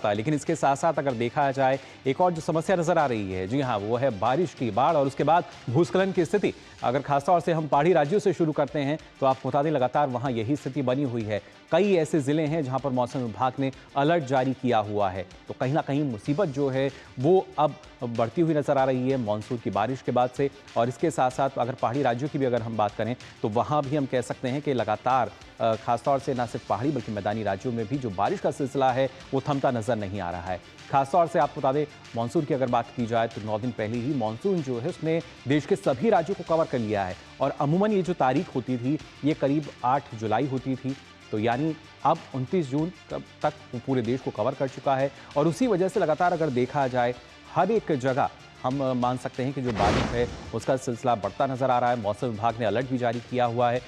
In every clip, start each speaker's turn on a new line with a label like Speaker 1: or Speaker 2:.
Speaker 1: लेकिन इसके साथ साथ अगर देखा जाए एक और जो समस्या नजर आ रही है, जी हाँ, वो है बारिश की, बाढ़ और उसके बाद भूस्खलन की स्थिति। अगर खासतौर से हम पहाड़ी राज्यों से शुरू करते हैं तो आपको बता दें लगातार वहां यही स्थिति बनी हुई है। कई ऐसे जिले हैं जहां पर मौसम विभाग ने अलर्ट जारी किया हुआ है, तो कहीं ना कहीं मुसीबत जो है वो अब बढ़ती हुई नजर आ रही है मानसून की बारिश के बाद से। और इसके साथ साथ अगर पहाड़ी राज्यों की भी अगर हम बात करें तो वहां भी हम कह सकते हैं कि लगातार खासतौर से न सिर्फ पहाड़ी बल्कि मैदानी राज्यों में भी जो बारिश का सिलसिला है वो थमता नजर नहीं आ रहा है। खासतौर से आपको बता दें मानसून की अगर बात की जाए तो 9 दिन पहले ही मानसून जो है उसने देश के सभी राज्यों को कवर कर लिया है। और अमूमन ये जो तारीख होती थी ये करीब 8 जुलाई होती थी, तो यानी अब 29 जून तक वो पूरे देश को कवर कर चुका है। और उसी वजह से लगातार अगर देखा जाए हर एक जगह हम मान सकते हैं कि जो बारिश है उसका सिलसिला बढ़ता नजर आ रहा है। मौसम विभाग ने अलर्ट भी जारी किया हुआ है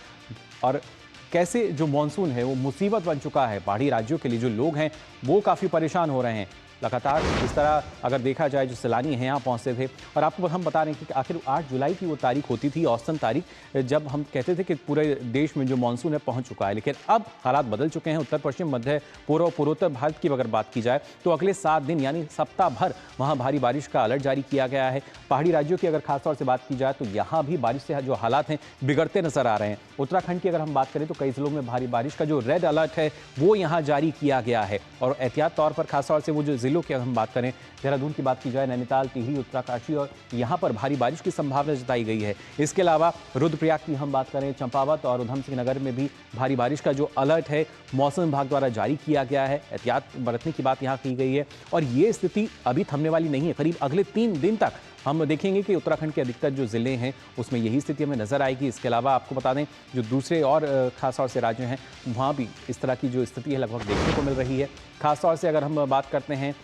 Speaker 1: और कैसे जो मानसून है वो मुसीबत बन चुका है पहाड़ी राज्यों के लिए। जो लोग हैं वो काफ़ी परेशान हो रहे हैं लगातार। इस तरह अगर देखा जाए जो सैलानी हैं यहाँ पहुँचते थे। और आपको हम बता रहे हैं कि आखिर 8 जुलाई की वो तारीख होती थी, औसतन तारीख, जब हम कहते थे कि पूरे देश में जो मानसून है पहुँच चुका है। लेकिन अब हालात बदल चुके हैं। उत्तर पश्चिम, मध्य, पूर्व, पूर्वोत्तर भारत की अगर बात की जाए तो अगले 7 दिन यानी सप्ताह भर वहाँ भारी बारिश का अलर्ट जारी किया गया है। पहाड़ी राज्यों की अगर खासतौर से बात की जाए तो यहाँ भी बारिश से जो हालात हैं बिगड़ते नजर आ रहे हैं। उत्तराखंड की अगर हम बात करें तो कई जिलों में भारी बारिश का जो रेड अलर्ट है वो यहाँ जारी किया गया है। और एहतियात तौर पर खासतौर से वो जो जिलों की हम बात करें, देहरादून की बात की जाए, नैनीताल, टिहरी, उत्तरकाशी, और यहाँ पर भारी बारिश की संभावना जताई गई है। इसके अलावा रुद्रप्रयाग की हम बात करें, चंपावत और उधम सिंह नगर में भी भारी बारिश का जो अलर्ट है मौसम विभाग द्वारा जारी किया गया है। एहतियात बरतने की बात यहाँ की गई है और ये स्थिति अभी थमने वाली नहीं है। करीब अगले 3 दिन तक हम देखेंगे कि उत्तराखंड के अधिकतर जो जिले हैं उसमें यही स्थिति हमें नजर आएगी। इसके अलावा आपको बता दें जो दूसरे और खासतौर से राज्य हैं वहाँ भी इस तरह की जो स्थिति है लगभग देखने को मिल रही है। खासतौर से अगर हम बात करते हैं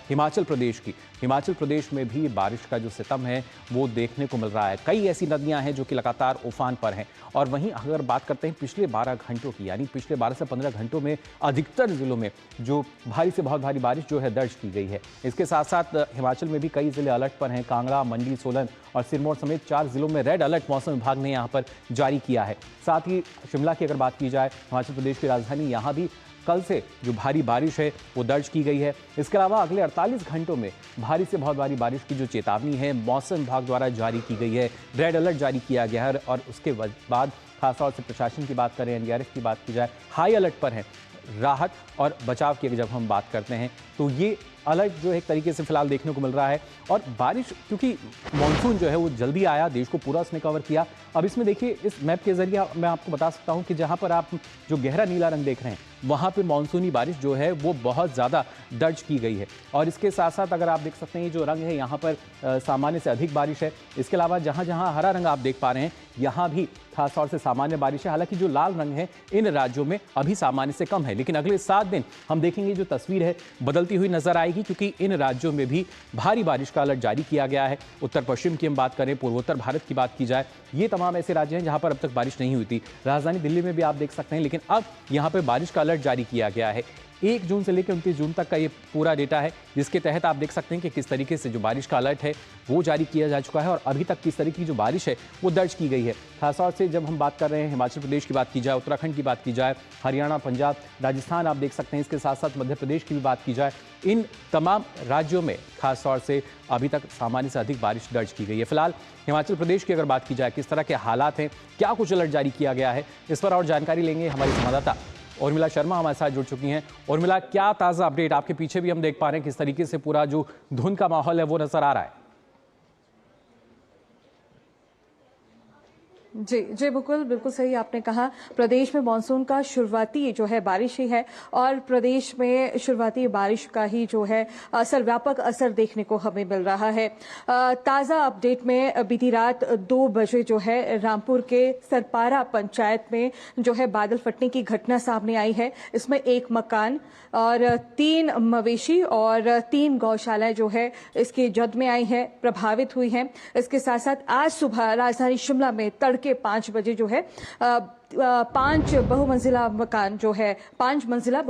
Speaker 1: हिमाचल प्रदेश की, हिमाचल प्रदेश में भी बारिश का जो सितम है वो देखने को मिल रहा है। कई ऐसी नदियां हैं जो कि लगातार उफान पर हैं। और वहीं अगर बात करते हैं पिछले 12 घंटों की, यानी पिछले 12 से 15 घंटों में अधिकतर जिलों में जो भारी से बहुत भारी बारिश जो है दर्ज की गई है। इसके साथ साथ हिमाचल में भी कई जिले अलर्ट पर हैं। कांगड़ा, मंडी, सोलन और सिरमौर समेत 4 जिलों में रेड अलर्ट मौसम विभाग ने यहाँ पर जारी किया है। साथ ही शिमला की अगर बात की जाए, हिमाचल प्रदेश की राजधानी, यहाँ भी कल से जो भारी बारिश है वो दर्ज की गई है। इसके अलावा अगले 48 घंटों में भारी से बहुत भारी बारिश की जो चेतावनी है मौसम विभाग द्वारा जारी की गई है, रेड अलर्ट जारी किया गया है। और उसके बाद खासतौर से प्रशासन की बात करें, एनडीआरएफ की बात की जाए, हाई अलर्ट पर है। राहत और बचाव की जब हम बात करते हैं तो ये अलर्ट जो है एक तरीके से फिलहाल देखने को मिल रहा है। और बारिश क्योंकि मानसून जो है वो जल्दी आया, देश को पूरा उसने कवर किया। अब इसमें देखिए इस मैप के जरिए मैं आपको बता सकता हूं कि जहां पर आप जो गहरा नीला रंग देख रहे हैं वहां पे मानसूनी बारिश जो है वो बहुत ज़्यादा दर्ज की गई है। और इसके साथ साथ अगर आप देख सकते हैं ये जो रंग है यहाँ पर सामान्य से अधिक बारिश है। इसके अलावा जहाँ जहाँ हरा रंग आप देख पा रहे हैं यहाँ भी खासतौर से सामान्य बारिश है। हालांकि जो लाल रंग है इन राज्यों में अभी सामान्य से कम है। लेकिन अगले 7 दिन हम देखेंगे जो तस्वीर है बदलती हुई नजर आएगी, क्योंकि इन राज्यों में भी भारी बारिश का अलर्ट जारी किया गया है। उत्तर पश्चिम की हम बात करें, पूर्वोत्तर भारत की बात की जाए, ये तमाम ऐसे राज्य हैं जहां पर अब तक बारिश नहीं हुई थी। राजधानी दिल्ली में भी आप देख सकते हैं, लेकिन अब यहां पर बारिश का अलर्ट जारी किया गया है। 1 जून से लेकर 29 जून तक का ये पूरा डेटा है, जिसके तहत आप देख सकते हैं कि किस तरीके से जो बारिश का अलर्ट है वो जारी किया जा चुका है और अभी तक किस तरीके की जो बारिश है वो दर्ज की गई है। खासतौर से जब हम बात कर रहे हैं हिमाचल प्रदेश की बात की जाए, उत्तराखंड की बात की जाए, हरियाणा, पंजाब, राजस्थान आप देख सकते हैं, इसके साथ साथ मध्य प्रदेश की भी बात की जाए, इन तमाम राज्यों में खासतौर से अभी तक सामान्य से अधिक बारिश दर्ज की गई है। फिलहाल हिमाचल प्रदेश की अगर बात की जाए किस तरह के हालात हैं, क्या कुछ अलर्ट जारी किया गया है, इस पर और जानकारी लेंगे हमारी संवाददाता उर्मिला शर्मा हमारे साथ जुड़ चुकी हैं। उर्मिला, क्या ताज़ा अपडेट? आपके पीछे भी हम देख पा रहे हैं किस तरीके से पूरा जो धुंध का माहौल है वो नजर आ रहा है।
Speaker 2: जी जी बिल्कुल सही आपने कहा। प्रदेश में मानसून का शुरुआती जो है बारिश ही है और प्रदेश में शुरुआती बारिश का ही जो है असर, व्यापक असर देखने को हमें मिल रहा है। ताज़ा अपडेट में बीती रात 2 बजे जो है रामपुर के सरपारा पंचायत में जो है बादल फटने की घटना सामने आई है। इसमें 1 मकान और 3 मवेशी और 3 गौशालाएं जो है इसकी जद में आई है, प्रभावित हुई हैं। इसके साथ साथ आज सुबह राजधानी शिमला में तड़के 5 बजे जो है 5 बहुमंजिला मकान जो है 5 मंजिला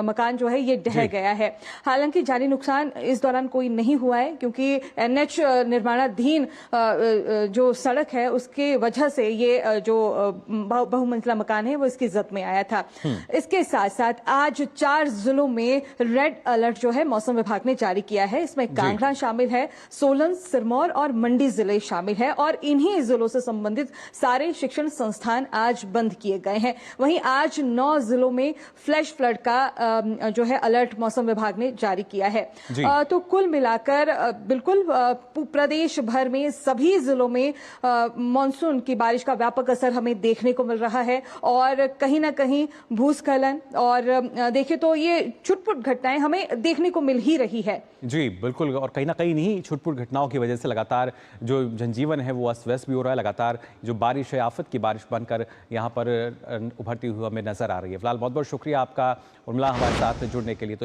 Speaker 2: मकान जो है ये ढह गया है। हालांकि जानी नुकसान इस दौरान कोई नहीं हुआ है, क्योंकि एनएच निर्माणाधीन जो सड़क है उसके वजह से ये जो बहुमंजिला मकान है वो इसकी जद में आया था। इसके साथ साथ आज 4 जिलों में रेड अलर्ट जो है मौसम विभाग ने जारी किया है। इसमें कांगड़ा शामिल है, सोलन, सिरमौर और मंडी जिले शामिल है और इन्हीं जिलों से संबंधित सारे शिक्षण संस्थान आज बंद किए गए हैं। वहीं आज 9 जिलों में फ्लैश फ्लड का जो है अलर्ट मौसम विभाग ने जारी किया है। तो कुल मिलाकर बिल्कुल प्रदेश भर में सभी जिलों में मानसून की बारिश का व्यापक असर हमें देखने को मिल रहा है और कहीं ना कहीं भूस्खलन और देखें तो ये छुटपुट घटनाएं हमें देखने को मिल ही रही है।
Speaker 1: जी बिल्कुल, और कहीं ना कहीं नहीं छुटपुट घटनाओं की वजह से लगातार जो जनजीवन है वो अस्त व्यस्त भी हो रहा है। लगातार जो बारिश है आफत की बारिश बनकर यहाँ पर उभरती हुई हमें नजर आ रही है। फिलहाल बहुत बहुत शुक्रिया आपका उर्मिला हमारे साथ जुड़ने के लिए। तो